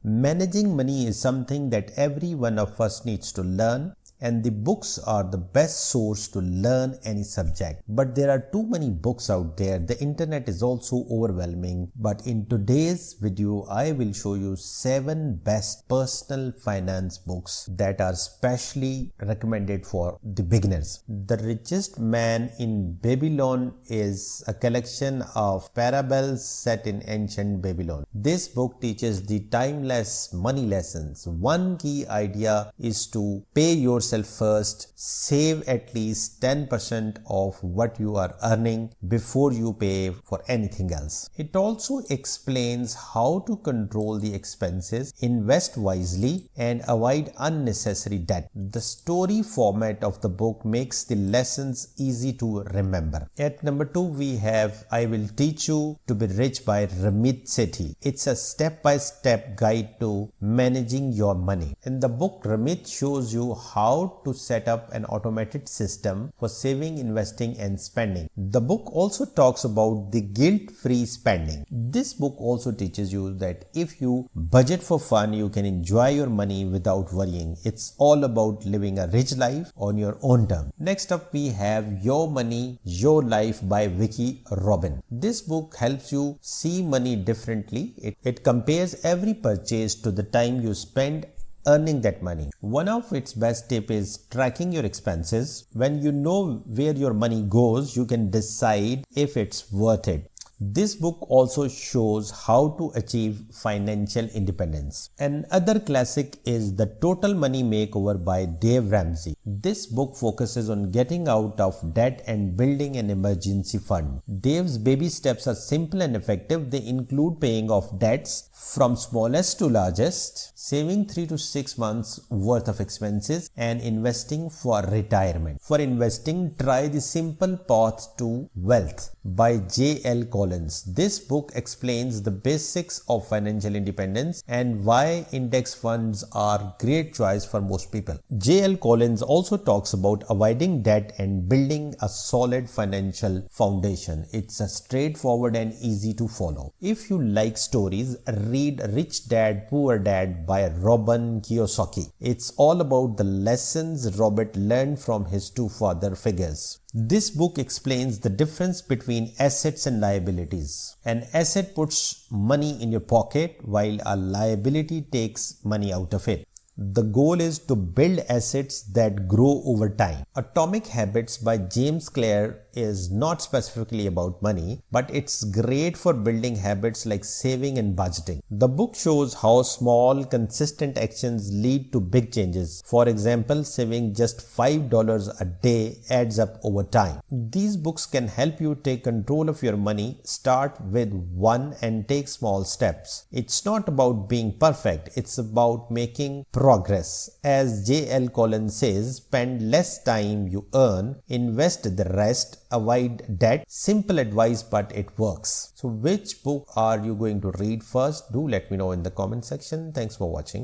Managing money is something that every one of us needs to learn, and the books are the best source to learn any subject. But there are too many books out there. The internet is also overwhelming. But in today's video, I will show you 7 best personal finance books that are specially recommended for the beginners. The Richest Man in Babylon is a collection of parables set in ancient Babylon. This book teaches the timeless money lessons. One key idea is to pay yourself first. Save at least 10% of what you are earning before you pay for anything else. It also explains how to control the expenses, invest wisely, and avoid unnecessary debt. The story format of the book makes the lessons easy to remember. At number 2, we have I Will Teach You to Be Rich by Ramit Sethi. It's a step-by-step guide to managing your money. In the book, Ramit shows you how to set up an automated system for saving, investing, and spending. The book also talks about the guilt-free spending. This book also teaches you that if you budget for fun, you can enjoy your money without worrying. It's all about living a rich life on your own terms. Next up, we have Your Money, Your Life by Vicky Robin. This book helps you see money differently. It compares every purchase to the time you spend earning that money. One of its best tips is tracking your expenses. When you know where your money goes, you can decide if it's worth it. This book also shows how to achieve financial independence. Another classic is The Total Money Makeover by Dave Ramsey. This book focuses on getting out of debt and building an emergency fund. Dave's baby steps are simple and effective. They include paying off debts from smallest to largest, saving 3 to 6 months worth of expenses, and investing for retirement. For investing, try The Simple Path to Wealth by J.L. Collins. This book explains the basics of financial independence and why index funds are a great choice for most people. J.L. Collins also talks about avoiding debt and building a solid financial foundation. It's a straightforward and easy to follow. If you like stories, read Rich Dad, Poor Dad by Robert Kiyosaki. It's all about the lessons Robert learned from his 2 father figures. This book explains the difference between assets and liabilities. An asset puts money in your pocket while a liability takes money out of it. The goal is to build assets that grow over time. Atomic Habits by James Clear is not specifically about money, but it's great for building habits like saving and budgeting. The book shows how small, consistent actions lead to big changes. For example, saving just $5 a day adds up over time. These books can help you take control of your money. Start with one and take small steps. It's not about being perfect, it's about making progress. As J.L. Collins says, spend less time you earn, invest the rest, avoid debt. Simple advice, but it works. So which book are you going to read first? Do let me know in the comment section. Thanks for watching.